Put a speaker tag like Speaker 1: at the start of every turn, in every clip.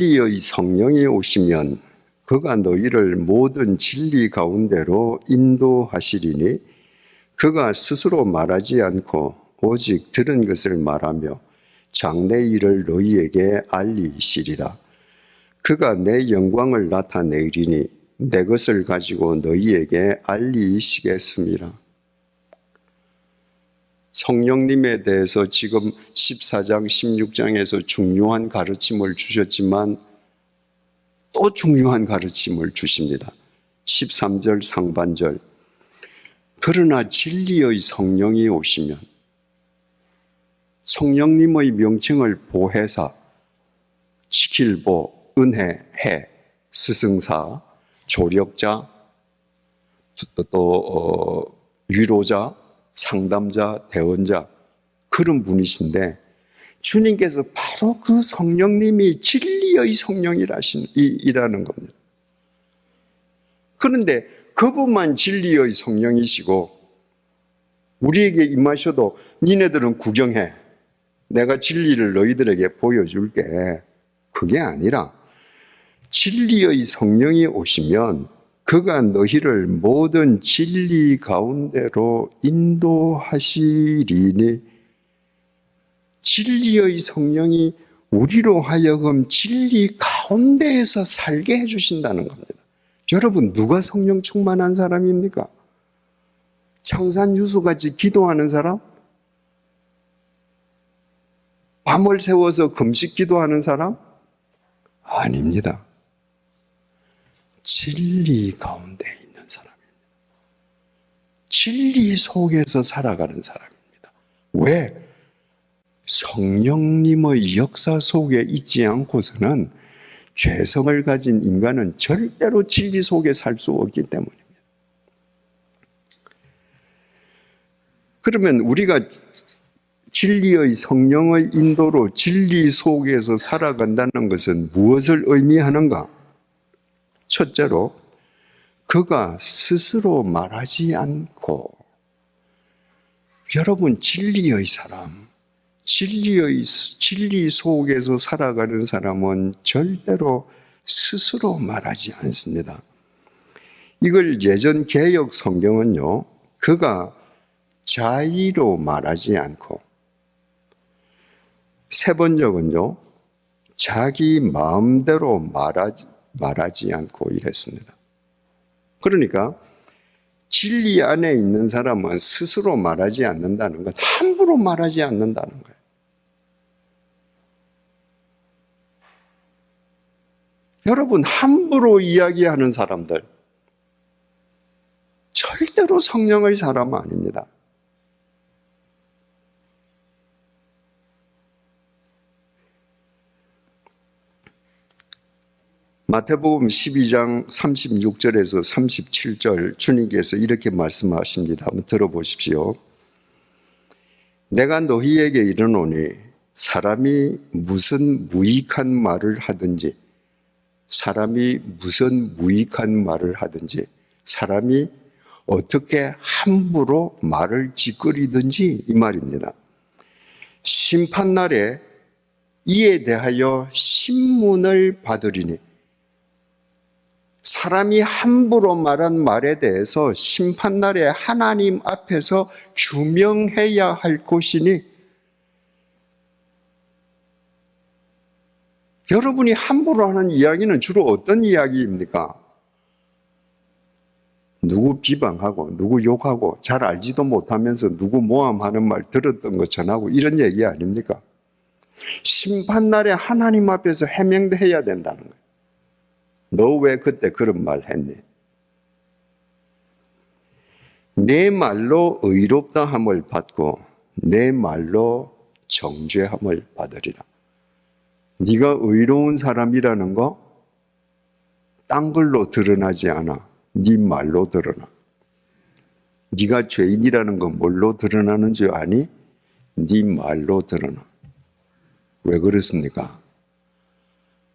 Speaker 1: 진리의 성령이 오시면 그가 너희를 모든 진리 가운데로 인도하시리니 그가 스스로 말하지 않고 오직 들은 것을 말하며 장래 일을 너희에게 알리시리라. 그가 내 영광을 나타내리니 내 것을 가지고 너희에게 알리시겠습니다. 성령님에 대해서 지금 14장, 16장에서 중요한 가르침을 주셨지만 또 중요한 가르침을 주십니다. 13절 상반절. 그러나 진리의 성령이 오시면, 성령님의 명칭을 보혜사, 지킬보, 은혜, 해, 스승사, 조력자, 또 위로자, 상담자, 대언자, 그런 분이신데 주님께서 바로 그 성령님이 진리의 성령이라는 겁니다. 그런데 그분만 진리의 성령이시고 우리에게 임하셔도 니네들은 구경해, 내가 진리를 너희들에게 보여줄게, 그게 아니라 진리의 성령이 오시면 그가 너희를 모든 진리 가운데로 인도하시리니, 진리의 성령이 우리로 하여금 진리 가운데에서 살게 해주신다는 겁니다. 여러분, 누가 성령 충만한 사람입니까? 청산유수같이 기도하는 사람? 밤을 새워서 금식 기도하는 사람? 아닙니다. 진리 가운데 있는 사람입니다. 진리 속에서 살아가는 사람입니다. 왜? 성령님의 역사 속에 있지 않고서는 죄성을 가진 인간은 절대로 진리 속에 살 수 없기 때문입니다. 그러면 우리가 진리의 성령의 인도로 진리 속에서 살아간다는 것은 무엇을 의미하는가? 첫째로, 그가 스스로 말하지 않고, 여러분, 진리의 사람, 진리 속에서 살아가는 사람은 절대로 스스로 말하지 않습니다. 이걸 예전 개역 성경은요, 그가 자의로 말하지 않고, 세 번역은요, 자기 마음대로 말하지 않고 이랬습니다. 그러니까 진리 안에 있는 사람은 스스로 말하지 않는다는 것, 함부로 말하지 않는다는 거예요. 여러분, 함부로 이야기하는 사람들 절대로 성령의 사람은 아닙니다. 마태복음 12장 36절에서 37절 주님께서 이렇게 말씀하십니다. 한번 들어보십시오. 내가 너희에게 이르노니 사람이 무슨 무익한 말을 하든지, 사람이 어떻게 함부로 말을 짓거리든지, 이 말입니다. 심판날에 이에 대하여 신문을 받으리니, 사람이 함부로 말한 말에 대해서 심판날에 하나님 앞에서 규명해야 할 것이니, 여러분이 함부로 하는 이야기는 주로 어떤 이야기입니까? 누구 비방하고 누구 욕하고 잘 알지도 못하면서 누구 모함하는 말 들었던 거 전하고 이런 얘기 아닙니까? 심판날에 하나님 앞에서 해명해야 된다는 거예요. 너 왜 그때 그런 말 했니? 내 말로 의롭다 함을 받고 내 말로 정죄함을 받으리라. 네가 의로운 사람이라는 거 딴 걸로 드러나지 않아. 네 말로 드러나. 네가 죄인이라는 건 뭘로 드러나는 줄 아니? 네 말로 드러나. 왜 그렇습니까?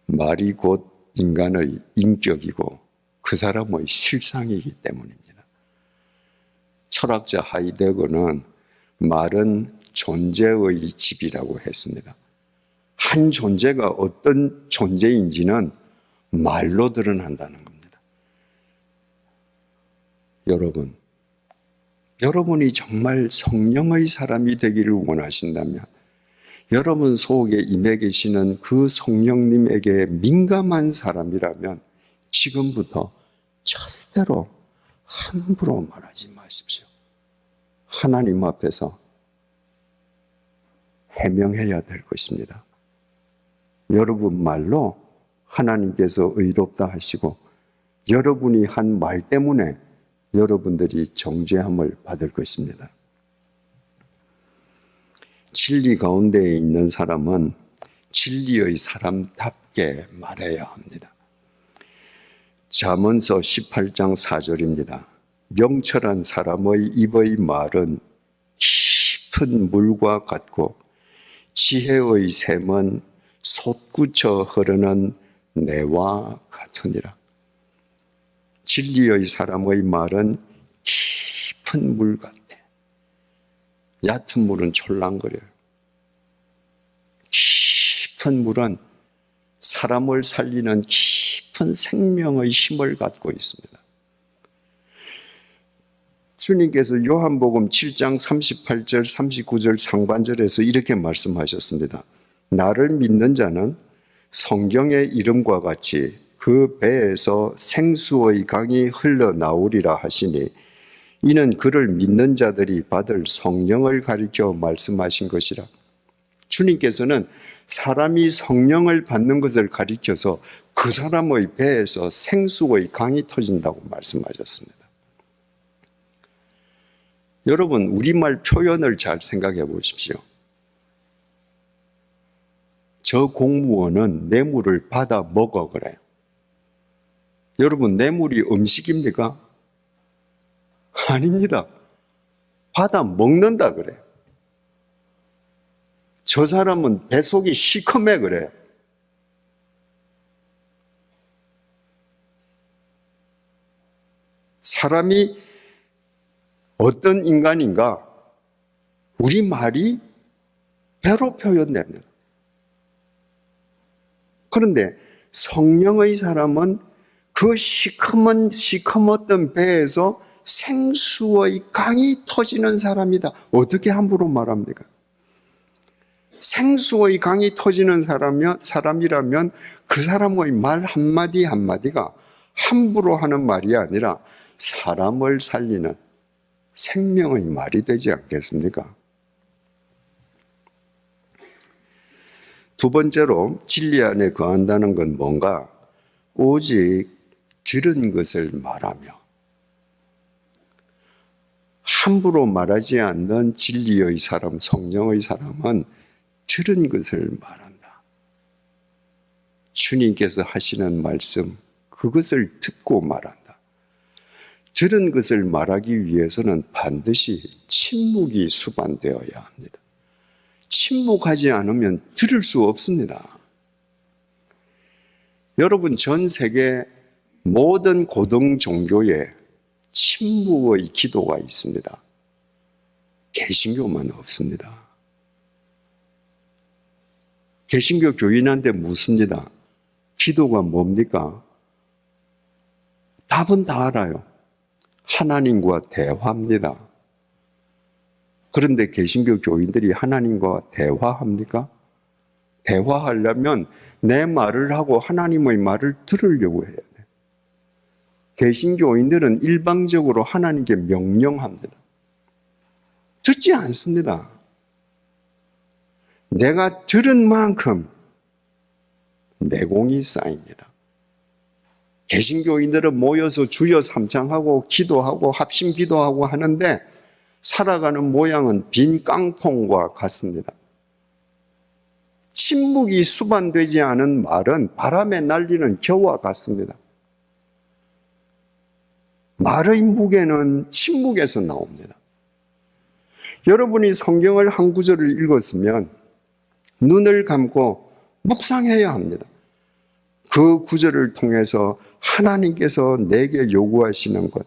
Speaker 1: 말이 곧 인간의 인격이고 그 사람의 실상이기 때문입니다. 철학자 하이데거는 말은 존재의 집이라고 했습니다. 한 존재가 어떤 존재인지는 말로 드러난다는 겁니다. 여러분이 정말 성령의 사람이 되기를 원하신다면, 여러분 속에 임해 계시는 그 성령님에게 민감한 사람이라면 지금부터 절대로 함부로 말하지 마십시오. 하나님 앞에서 해명해야 될 것입니다. 여러분 말로 하나님께서 의롭다 하시고 여러분이 한 말 때문에 여러분들이 정죄함을 받을 것입니다. 진리 가운데에 있는 사람은 진리의 사람답게 말해야 합니다. 잠언서 18장 4절입니다. 명철한 사람의 입의 말은 깊은 물과 같고 지혜의 샘은 솟구쳐 흐르는 내와 같으니라. 진리의 사람의 말은 깊은 물 같아. 얕은 물은 촐랑거려요. 깊은 물은 사람을 살리는 깊은 생명의 힘을 갖고 있습니다. 주님께서 요한복음 7장 38절 39절 상반절에서 이렇게 말씀하셨습니다. 나를 믿는 자는 성경의 이름과 같이 그 배에서 생수의 강이 흘러나오리라 하시니 이는 그를 믿는 자들이 받을 성령을 가리켜 말씀하신 것이라. 주님께서는 사람이 성령을 받는 것을 가리켜서 그 사람의 배에서 생수의 강이 터진다고 말씀하셨습니다. 여러분, 우리말 표현을 잘 생각해 보십시오. 저 공무원은 뇌물을 받아 먹어 그래요. 여러분, 뇌물이 음식입니까? 아닙니다. 받아 먹는다 그래요. 저 사람은 뱃속이 시커매 그래요. 사람이 어떤 인간인가? 우리 말이 배로 표현됩니다. 그런데 성령의 사람은 그 시커먼 배에서 생수의 강이 터지는 사람이다. 어떻게 함부로 말합니까? 생수의 강이 터지는 사람이라면 그 사람의 말 한마디 한마디가 함부로 하는 말이 아니라 사람을 살리는 생명의 말이 되지 않겠습니까? 두 번째로 진리 안에 거한다는 건 뭔가? 오직 들은 것을 말하며 함부로 말하지 않는 진리의 사람, 성령의 사람은 들은 것을 말한다. 주님께서 하시는 말씀, 그것을 듣고 말한다. 들은 것을 말하기 위해서는 반드시 침묵이 수반되어야 합니다. 침묵하지 않으면 들을 수 없습니다. 여러분, 전 세계 모든 고등 종교에 침묵의 기도가 있습니다. 개신교만 없습니다. 개신교 교인한테 묻습니다. 기도가 뭡니까? 답은 다 알아요. 하나님과 대화합니다. 그런데 개신교 교인들이 하나님과 대화합니까? 대화하려면 내 말을 하고 하나님의 말을 들으려고 해야 돼요. 개신교인들은 일방적으로 하나님께 명령합니다. 듣지 않습니다. 내가 들은 만큼 내공이 쌓입니다. 개신교인들은 모여서 주여 삼창하고 기도하고 합심 기도하고 하는데 살아가는 모양은 빈 깡통과 같습니다. 침묵이 수반되지 않은 말은 바람에 날리는 겨와 같습니다. 말의 무게는 침묵에서 나옵니다. 여러분이 성경을 한 구절을 읽었으면 눈을 감고 묵상해야 합니다. 그 구절을 통해서 하나님께서 내게 요구하시는 것,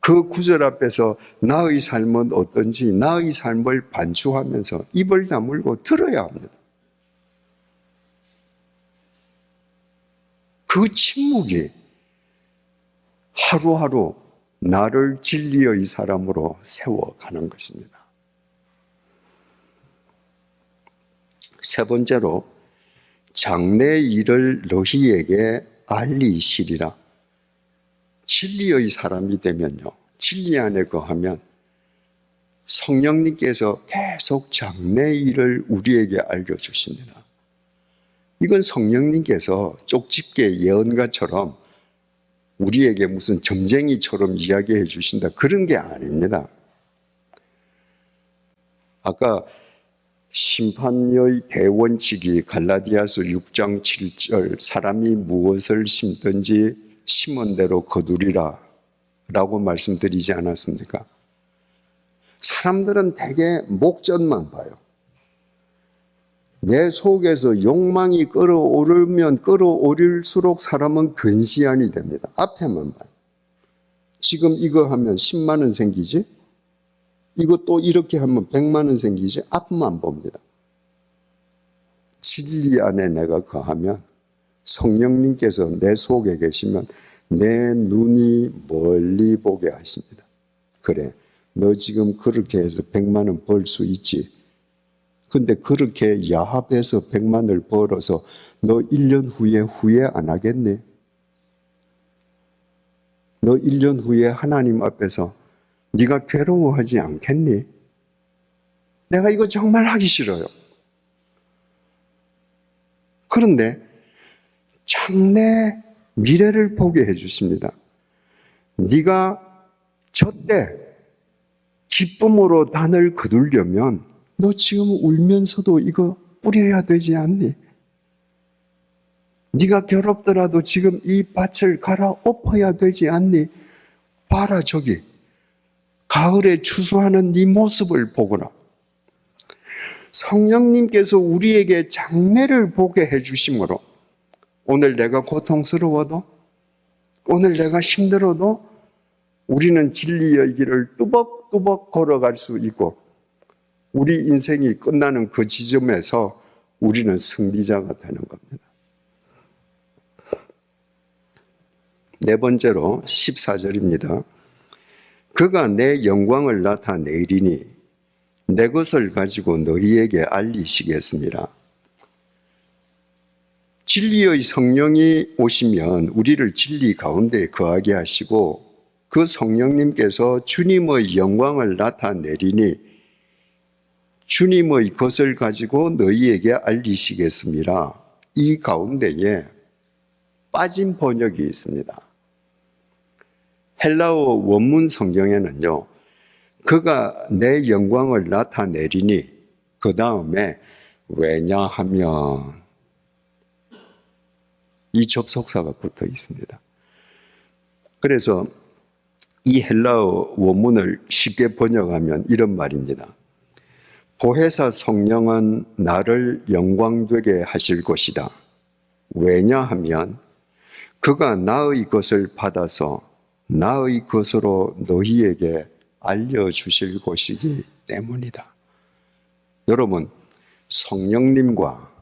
Speaker 1: 그 구절 앞에서 나의 삶은 어떤지 나의 삶을 반추하면서 입을 다물고 들어야 합니다. 그 침묵이 하루하루 나를 진리의 사람으로 세워가는 것입니다. 세 번째로, 장래 일을 너희에게 알리시리라. 진리의 사람이 되면요, 진리 안에 거하면 성령님께서 계속 장래 일을 우리에게 알려주십니다. 이건 성령님께서 쪽집게 예언가처럼 우리에게 무슨 점쟁이처럼 이야기해 주신다, 그런 게 아닙니다. 아까 심판의 대원칙이 갈라디아서 6장 7절, 사람이 무엇을 심든지 심은 대로 거두리라 라고 말씀드리지 않았습니까? 사람들은 대개 목전만 봐요. 내 속에서 욕망이 끌어오르면 끌어오를수록 사람은 근시안이 됩니다. 앞에만 봐요. 지금 이거 하면 10만 원 생기지? 이거 또 이렇게 하면 100만 원 생기지? 앞만 봅니다. 진리 안에 내가 거하면, 성령님께서 내 속에 계시면 내 눈이 멀리 보게 하십니다. 그래, 너 지금 그렇게 해서 100만 원 벌 수 있지. 근데 그렇게 야합해서 100만을 벌어서 너 1년 후에 후회 안 하겠니? 너 1년 후에 하나님 앞에서 네가 괴로워하지 않겠니? 내가 이거 정말 하기 싫어요. 그런데 장래 미래를 보게 해주십니다. 네가 저때 기쁨으로 단을 거두려면 너 지금 울면서도 이거 뿌려야 되지 않니? 네가 괴롭더라도 지금 이 밭을 갈아엎어야 되지 않니? 봐라, 저기 가을에 추수하는 네 모습을 보거라. 성령님께서 우리에게 장래를 보게 해주심으로 오늘 내가 고통스러워도, 오늘 내가 힘들어도 우리는 진리의 길을 뚜벅뚜벅 걸어갈 수 있고, 우리 인생이 끝나는 그 지점에서 우리는 승리자가 되는 겁니다. 네 번째로 14절입니다. 그가 내 영광을 나타내리니 내 것을 가지고 너희에게 알리시겠습니다. 진리의 성령이 오시면 우리를 진리 가운데 거하게 하시고, 그 성령님께서 주님의 영광을 나타내리니 주님의 것을 가지고 너희에게 알리시겠습니다. 이 가운데에 빠진 번역이 있습니다. 헬라어 원문 성경에는요, 그가 내 영광을 나타내리니 그 다음에 왜냐하면 이 접속사가 붙어 있습니다. 그래서 이 헬라어 원문을 쉽게 번역하면 이런 말입니다. 보혜사 성령은 나를 영광되게 하실 것이다. 왜냐하면 그가 나의 것을 받아서 나의 것으로 너희에게 알려주실 것이기 때문이다. 여러분, 성령님과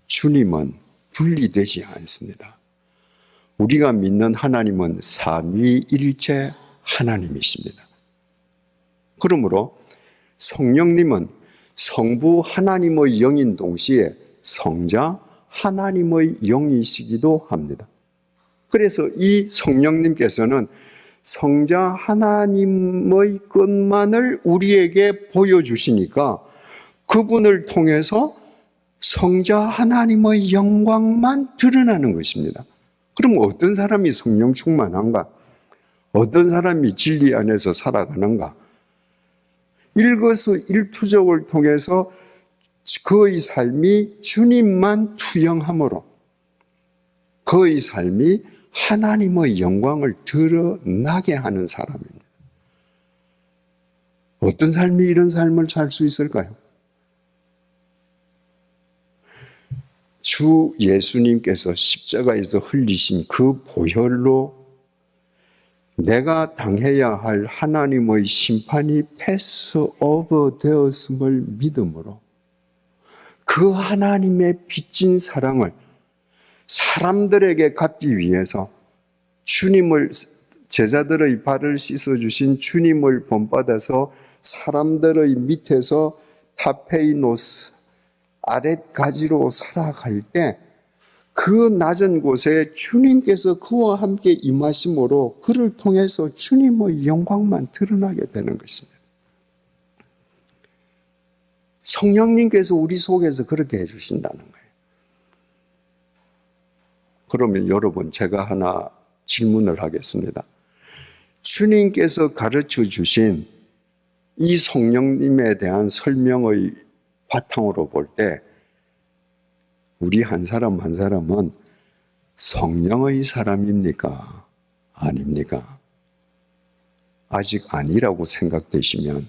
Speaker 1: 주님은 분리되지 않습니다. 우리가 믿는 하나님은 삼위일체 하나님이십니다. 그러므로 성령님은 성부 하나님의 영인 동시에 성자 하나님의 영이시기도 합니다. 그래서 이 성령님께서는 성자 하나님의 것만을 우리에게 보여주시니까 그분을 통해서 성자 하나님의 영광만 드러나는 것입니다. 그럼 어떤 사람이 성령 충만한가? 어떤 사람이 진리 안에서 살아가는가? 일거수일투족을 통해서 그의 삶이 주님만 투영함으로 그의 삶이 하나님의 영광을 드러나게 하는 사람입니다. 어떤 삶이 이런 삶을 살 수 있을까요? 주 예수님께서 십자가에서 흘리신 그 보혈로 내가 당해야 할 하나님의 심판이 패스오버 되었음을 믿음으로 그 하나님의 빚진 사랑을 사람들에게 갚기 위해서 주님을, 제자들의 발을 씻어주신 주님을 본받아서 사람들의 밑에서 타페이노스, 아랫가지로 살아갈 때 그 낮은 곳에 주님께서 그와 함께 임하심으로 그를 통해서 주님의 영광만 드러나게 되는 것입니다. 성령님께서 우리 속에서 그렇게 해주신다는 거예요. 그러면 여러분, 제가 하나 질문을 하겠습니다. 주님께서 가르쳐 주신 이 성령님에 대한 설명의 바탕으로 볼 때 우리 한 사람 한 사람은 성령의 사람입니까? 아닙니까? 아직 아니라고 생각되시면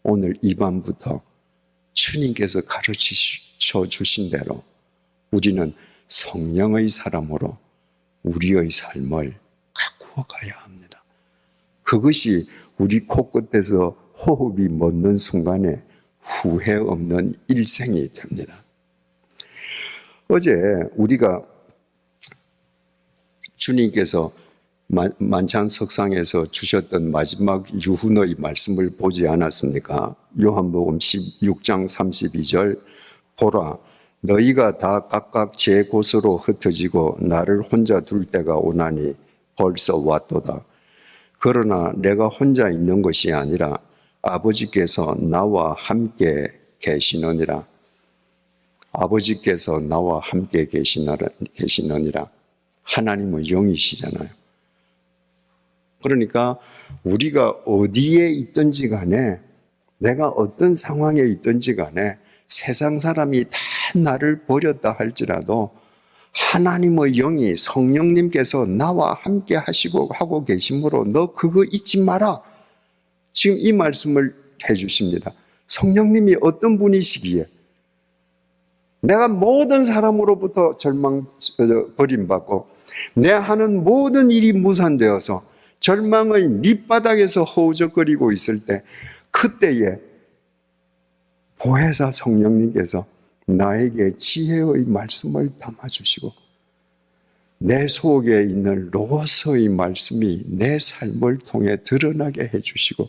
Speaker 1: 오늘 이 밤부터 주님께서 가르쳐 주신 대로 우리는 성령의 사람으로 우리의 삶을 가꾸어 가야 합니다. 그것이 우리 코끝에서 호흡이 멎는 순간에 후회 없는 일생이 됩니다. 어제 우리가 주님께서 만찬 석상에서 주셨던 마지막 유훈의 말씀을 보지 않았습니까? 요한복음 16장 32절, 보라, 너희가 다 각각 제 곳으로 흩어지고 나를 혼자 둘 때가 오나니 벌써 왔도다. 그러나 내가 혼자 있는 것이 아니라 아버지께서 나와 함께 계시느니라. 아버지께서 나와 함께 계시느니라. 하나님은 영이시잖아요. 그러니까 우리가 어디에 있든지 간에, 내가 어떤 상황에 있든지 간에 세상 사람이 다 나를 버렸다 할지라도 하나님의 영이, 성령님께서 나와 함께 하고 계심으로 너 그거 잊지 마라. 지금 이 말씀을 해주십니다. 성령님이 어떤 분이시기에 내가 모든 사람으로부터 버림받고 내 하는 모든 일이 무산되어서 절망의 밑바닥에서 허우적거리고 있을 때, 그때에 보혜사 성령님께서 나에게 지혜의 말씀을 담아주시고 내 속에 있는 로고스의 말씀이 내 삶을 통해 드러나게 해주시고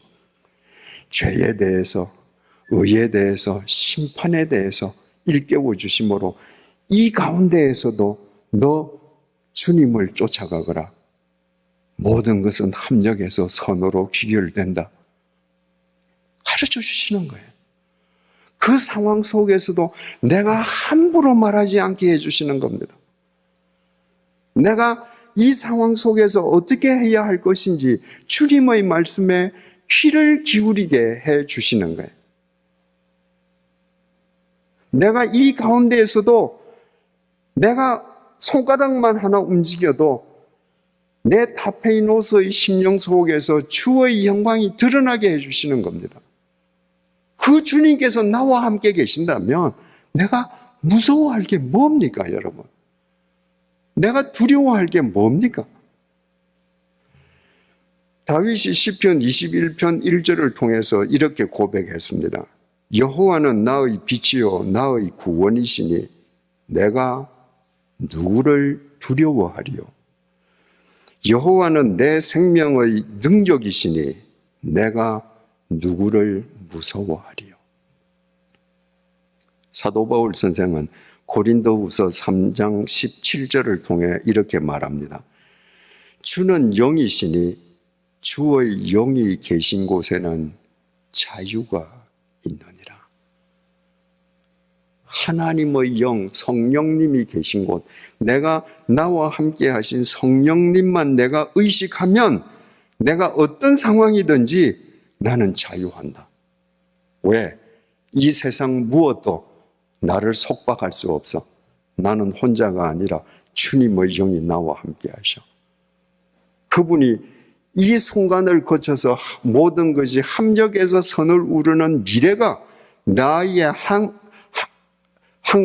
Speaker 1: 죄에 대해서, 의에 대해서, 심판에 대해서 일깨워 주심으로 이 가운데에서도 너 주님을 쫓아가거라. 모든 것은 합력해서 선으로 귀결된다. 가르쳐 주시는 거예요. 그 상황 속에서도 내가 함부로 말하지 않게 해주시는 겁니다. 내가 이 상황 속에서 어떻게 해야 할 것인지 주님의 말씀에 귀를 기울이게 해주시는 거예요. 내가 이 가운데에서도 내가 손가락만 하나 움직여도 내 타페이노스의 심령 속에서 주의 영광이 드러나게 해주시는 겁니다. 그 주님께서 나와 함께 계신다면 내가 무서워할 게 뭡니까, 여러분? 내가 두려워할 게 뭡니까? 다윗이 시편 21편 1절을 통해서 이렇게 고백했습니다. 여호와는 나의 빛이요 나의 구원이시니 내가 누구를 두려워하리요? 여호와는 내 생명의 능력이시니 내가 누구를 무서워하리요? 사도 바울 선생은 고린도후서 3장 17절을 통해 이렇게 말합니다. 주는 영이시니 주의 영이 계신 곳에는 자유가 있느니라. 하나님의 영, 성령님이 계신 곳, 내가 나와 함께 하신 성령님만 내가 의식하면 내가 어떤 상황이든지 나는 자유한다. 왜? 이 세상 무엇도 나를 속박할 수 없어. 나는 혼자가 아니라 주님의 영이 나와 함께 하셔. 그분이 이 순간을 거쳐서 모든 것이 합력해서 선을 우르는 미래가 나의 한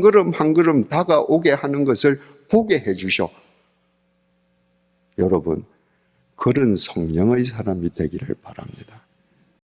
Speaker 1: 걸음 한 걸음 다가오게 하는 것을 보게 해주셔. 여러분, 그런 성령의 사람이 되기를 바랍니다.